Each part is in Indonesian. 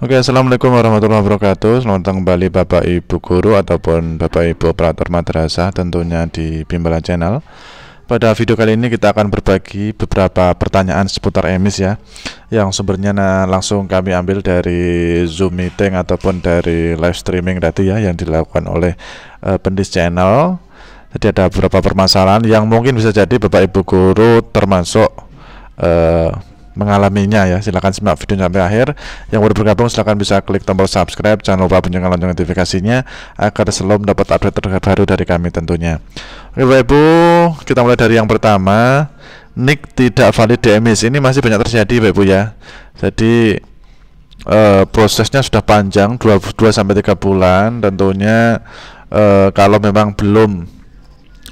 Oke, assalamualaikum warahmatullahi wabarakatuh. Selamat datang kembali Bapak Ibu Guru ataupun Bapak Ibu Operator Madrasah tentunya di Bimbala Channel. Pada video kali ini kita akan berbagi beberapa pertanyaan seputar EMIS ya, yang sumbernya langsung kami ambil dari Zoom meeting ataupun dari live streaming tadi ya, yang dilakukan oleh Pendis Channel. Jadi ada beberapa permasalahan yang mungkin bisa jadi Bapak Ibu Guru termasuk mengalaminya ya. Silahkan simak video sampai akhir. Yang baru bergabung silahkan bisa klik tombol subscribe, jangan lupa bunyikan lonceng notifikasinya agar selalu mendapat update terbaru dari kami tentunya. Oke Bapak Ibu, kita mulai dari yang pertama. NIK tidak valid di EMIS. Ini masih banyak terjadi Bapak Ibu ya. Jadi prosesnya sudah panjang, 2-3 bulan tentunya. Kalau memang belum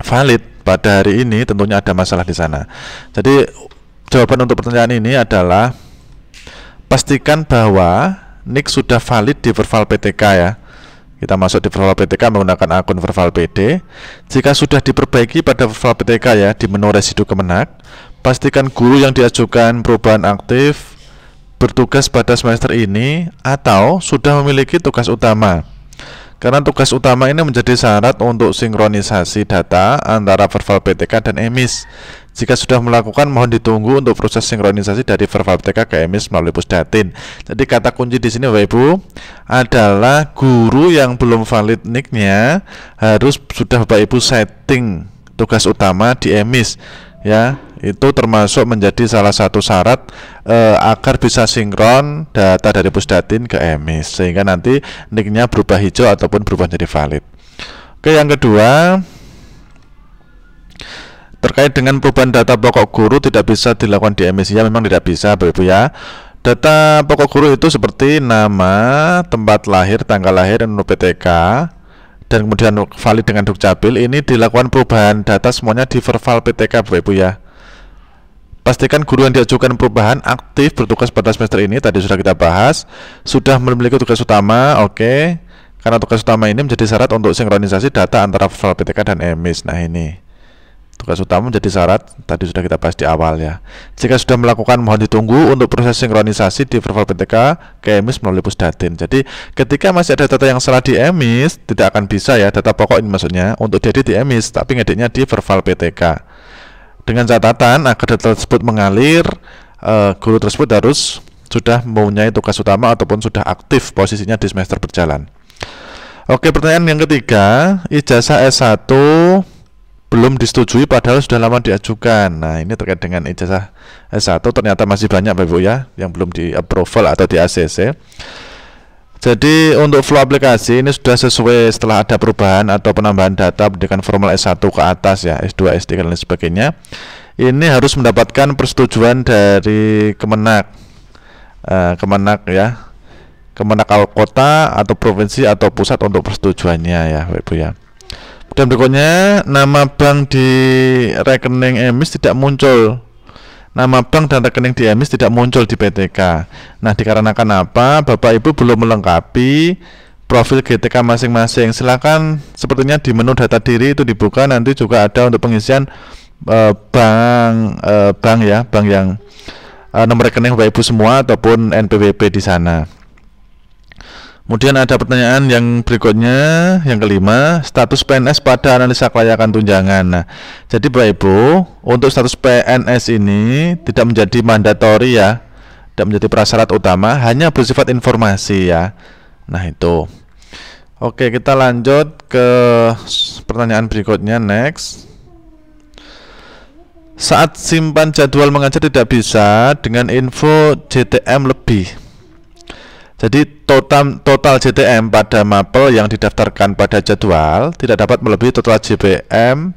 valid pada hari ini tentunya ada masalah di sana. Jadi jawaban untuk pertanyaan ini adalah pastikan bahwa NIK sudah valid di Verval PTK ya. Kita masuk di Verval PTK menggunakan akun Verval PD. Jika sudah diperbaiki pada Verval PTK ya, di menu residu Kemenak, pastikan guru yang diajukan perubahan aktif bertugas pada semester ini atau sudah memiliki tugas utama. Karena tugas utama ini menjadi syarat untuk sinkronisasi data antara Verval PTK dan EMIS. Jika sudah melakukan, mohon ditunggu untuk proses sinkronisasi dari Verval PTK ke EMIS melalui Pusdatin. Jadi kata kunci di sini Bapak Ibu adalah guru yang belum valid NIK-nya harus sudah Bapak Ibu setting tugas utama di EMIS ya. Itu termasuk menjadi salah satu syarat agar bisa sinkron data dari Pusdatin ke EMIS, sehingga nanti NIK-nya berubah hijau ataupun berubah jadi valid. Oke, yang kedua terkait dengan perubahan data pokok guru tidak bisa dilakukan di EMIS. Ya, memang tidak bisa Bapak Ibu ya. Data pokok guru itu seperti nama, tempat lahir, tanggal lahir, dan PTK, dan kemudian valid dengan Dukcapil. Ini dilakukan perubahan data semuanya di Verval PTK Bapak Ibu ya. Pastikan guru yang diajukan perubahan aktif bertugas pada semester ini, tadi sudah kita bahas, sudah memiliki tugas utama. Oke, karena tugas utama ini menjadi syarat untuk sinkronisasi data antara Verval PTK dan EMIS. Nah, ini tugas utama menjadi syarat, tadi sudah kita bahas di awal ya. Jika sudah melakukan, mohon ditunggu untuk proses sinkronisasi di Verval PTK ke EMIS melalui Pusdatin. Jadi ketika masih ada data yang salah di EMIS, tidak akan bisa ya, data pokok ini maksudnya, untuk diedit di EMIS, tapi ngeditnya di Verval PTK. Dengan catatan agar data tersebut mengalir, guru tersebut harus sudah mempunyai tugas utama ataupun sudah aktif posisinya di semester berjalan. Oke, pertanyaan yang ketiga, ijazah S1 belum disetujui padahal sudah lama diajukan. Nah, ini terkait dengan ijazah S1 ternyata masih banyak Bapak Ibu ya yang belum di approval atau di ACC. Jadi untuk flow aplikasi ini sudah sesuai setelah ada perubahan atau penambahan data pendidikan formal S1 ke atas ya, S2, S3 dan lain sebagainya. Ini harus mendapatkan persetujuan dari Kemenak. Kemenak ya. Kemenak kota atau provinsi atau pusat untuk persetujuannya ya Bapak Ibu ya. Dan berikutnya, nama bank di rekening EMIS tidak muncul. Nama bank dan rekening di EMIS tidak muncul di PTK. Nah, dikarenakan apa? Bapak Ibu belum melengkapi profil GTK masing-masing. Silakan sepertinya di menu data diri itu dibuka, nanti juga ada untuk pengisian bank ya, bank yang nomor rekening Bapak Ibu semua ataupun NPWP di sana. Kemudian ada pertanyaan yang berikutnya, yang kelima, status PNS pada analisa kelayakan tunjangan. Nah, jadi Bapak Ibu, untuk status PNS ini tidak menjadi mandatori ya, tidak menjadi prasyarat utama, hanya bersifat informasi ya. Nah, itu. Oke, kita lanjut ke pertanyaan berikutnya, next. Saat simpan jadwal mengajar tidak bisa dengan info JTM lebih. Jadi total JTM pada mapel yang didaftarkan pada jadwal tidak dapat melebihi total JPM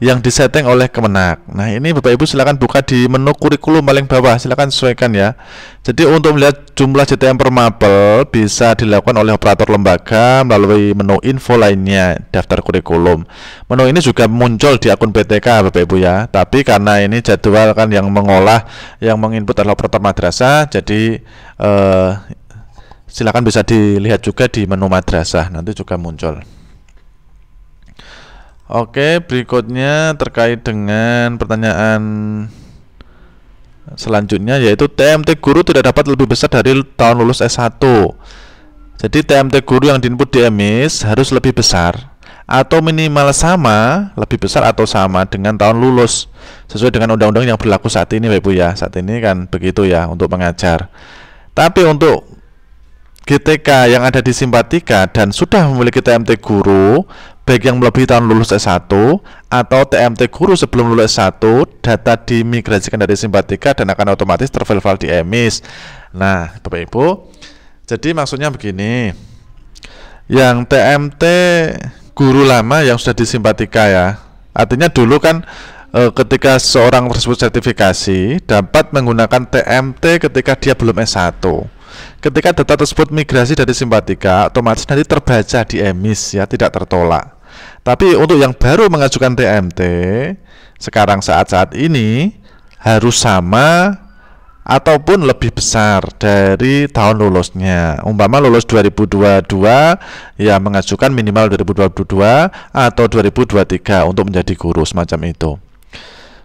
yang disetting oleh Kemenak. Nah, ini Bapak Ibu silakan buka di menu kurikulum paling bawah, silakan sesuaikan ya. Jadi untuk melihat jumlah JTM per mapel bisa dilakukan oleh operator lembaga melalui menu info lainnya, daftar kurikulum. Menu ini juga muncul di akun PTK Bapak Ibu ya. Tapi karena ini jadwal kan yang mengolah, yang menginput adalah operator madrasah, jadi silakan bisa dilihat juga di menu madrasah, nanti juga muncul. Oke, berikutnya terkait dengan pertanyaan Selanjutnya yaitu TMT guru tidak dapat lebih besar dari tahun lulus S1. Jadi TMT guru yang diinput di EMIS harus lebih besar atau minimal sama, lebih besar atau sama dengan tahun lulus sesuai dengan undang-undang yang berlaku saat ini Bapak Ibu ya. Saat ini kan begitu ya untuk pengajar. Tapi untuk GTK yang ada di Simpatika dan sudah memiliki TMT guru baik yang melebihi tahun lulus S1 atau TMT guru sebelum lulus S1, data dimigrasikan dari Simpatika dan akan otomatis terfile di EMIS. Nah Bapak Ibu, jadi maksudnya begini, yang TMT guru lama yang sudah di Simpatika ya, artinya dulu kan ketika seorang tersebut sertifikasi dapat menggunakan TMT ketika dia belum S1. Ketika data tersebut migrasi dari Simpatika, otomatis nanti terbaca di EMIS ya, tidak tertolak. Tapi untuk yang baru mengajukan TMT sekarang saat ini harus sama ataupun lebih besar dari tahun lulusnya. Umpama lulus 2022 ya mengajukan minimal 2022 atau 2023 untuk menjadi guru semacam itu.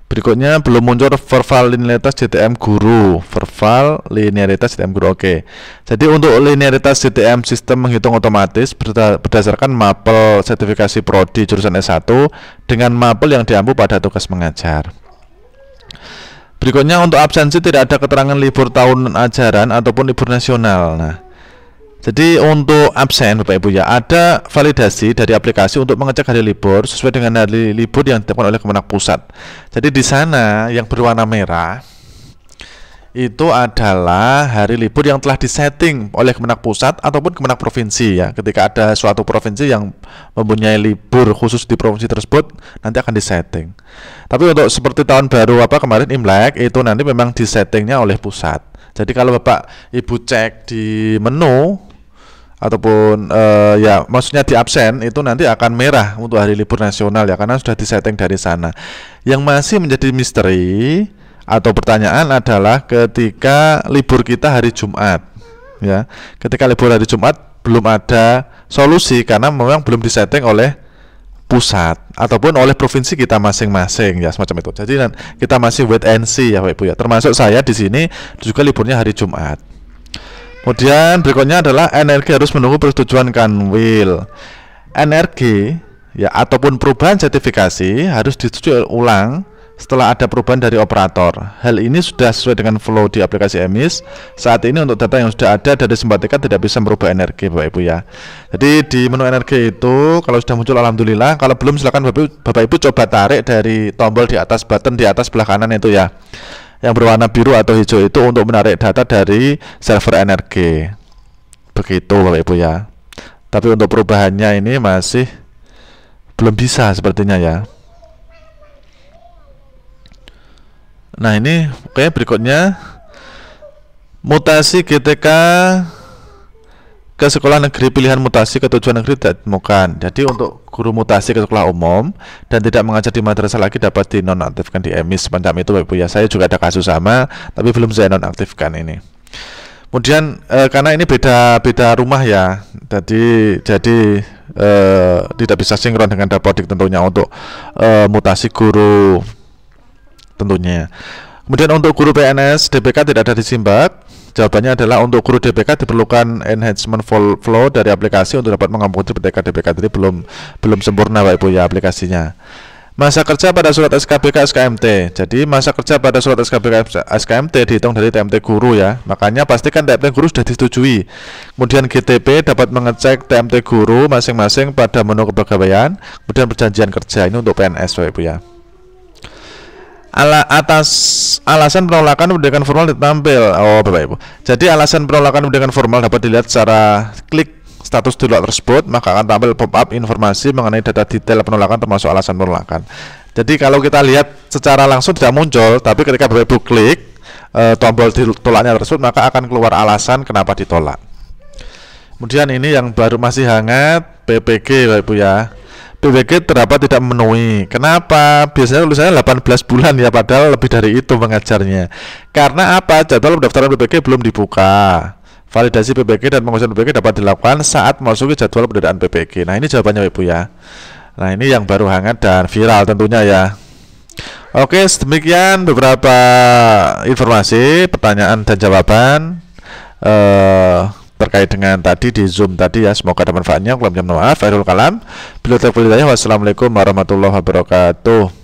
Berikutnya belum muncul verbal linearitas JTM guru. Verbal linearitas JTM guru. Oke. Jadi untuk linearitas JTM sistem menghitung otomatis berdasarkan mapel sertifikasi prodi jurusan S1 dengan mapel yang diampu pada tugas mengajar. Berikutnya untuk absensi tidak ada keterangan libur tahun ajaran ataupun libur nasional. Nah, jadi untuk absen Bapak Ibu ya, ada validasi dari aplikasi untuk mengecek hari libur sesuai dengan hari libur yang ditetapkan oleh Kemenak Pusat. Jadi di sana yang berwarna merah itu adalah hari libur yang telah disetting oleh Kemenak Pusat ataupun Kemenak Provinsi ya. Ketika ada suatu provinsi yang mempunyai libur khusus di provinsi tersebut, nanti akan disetting. Tapi untuk seperti tahun baru kemarin Imlek itu nanti memang disettingnya oleh pusat. Jadi kalau Bapak Ibu cek di menu ataupun ya maksudnya di absen itu nanti akan merah untuk hari libur nasional ya, karena sudah disetting dari sana. Yang masih menjadi misteri atau pertanyaan adalah ketika libur kita hari Jumat ya. Ketika libur hari Jumat belum ada solusi karena memang belum disetting oleh pusat ataupun oleh provinsi kita masing-masing ya, semacam itu. Jadi kita masih wait and see ya Bapak Ibu ya. Termasuk saya di sini juga liburnya hari Jumat. Kemudian berikutnya adalah NRG harus menunggu persetujuan Kanwil. NRG ya ataupun perubahan sertifikasi harus disetujui ulang setelah ada perubahan dari operator. Hal ini sudah sesuai dengan flow di aplikasi EMIS. Saat ini untuk data yang sudah ada dari Simpatika tidak bisa merubah NRG Bapak Ibu ya. Jadi di menu NRG itu kalau sudah muncul alhamdulillah, kalau belum silakan Bapak Ibu coba tarik dari tombol di atas, button di atas sebelah kanan itu ya, yang berwarna biru atau hijau itu untuk menarik data dari server NRG. Begitu Bapak Ibu ya. Tapi untuk perubahannya ini masih belum bisa sepertinya ya. Nah ini oke, berikutnya mutasi GTK ke sekolah negeri pilihan mutasi ke tujuan negeri tidak ditemukan. Jadi untuk guru mutasi ke sekolah umum dan tidak mengajar di madrasah lagi dapat dinonaktifkan di EMIS semacam itu Bapak Ibu ya. Saya juga ada kasus sama tapi belum saya nonaktifkan ini. Kemudian karena ini beda rumah ya, jadi tidak bisa sinkron dengan Dapodik tentunya untuk mutasi guru tentunya. Kemudian untuk guru PNS DBK tidak ada di Simbak. Jawabannya adalah untuk guru DBK diperlukan enhancement flow dari aplikasi untuk dapat mengakomodir PTK DBK. Jadi belum sempurna Bapak Ibu ya aplikasinya. Masa kerja pada surat SKBK SKMT. Jadi masa kerja pada surat SKBK SKMT dihitung dari TMT guru ya. Makanya pastikan TMT guru sudah disetujui. Kemudian GTP dapat mengecek TMT guru masing-masing pada menu kepegawaian. Kemudian perjanjian kerja ini untuk PNS Bapak Ibu ya. Atas alasan penolakan pendidikan formal ditampil. Oh Bapak Ibu. Jadi alasan penolakan pendidikan formal dapat dilihat secara klik status di luar tersebut, maka akan tampil pop-up informasi mengenai data detail penolakan termasuk alasan penolakan. Jadi kalau kita lihat secara langsung tidak muncul, tapi ketika Bapak Ibu klik tombol ditolaknya tersebut, maka akan keluar alasan kenapa ditolak. Kemudian ini yang baru masih hangat, PPG Bapak Ibu ya. PPG terdapat tidak memenuhi. Kenapa? Biasanya tulisannya 18 bulan ya, padahal lebih dari itu mengajarnya. Karena apa? Jadwal pendaftaran PPG belum dibuka. Validasi PPG dan pengurusan PPG dapat dilakukan saat memasuki jadwal pendataan PPG. Nah ini jawabannya Ibu ya. Nah ini yang baru hangat dan viral tentunya ya. Oke, demikian beberapa informasi, pertanyaan dan jawaban terkait dengan tadi di Zoom tadi ya. Semoga ada manfaatnya. Kurang lebihnya maaf. Akhirul kalam. Wassalamualaikum warahmatullahi wabarakatuh.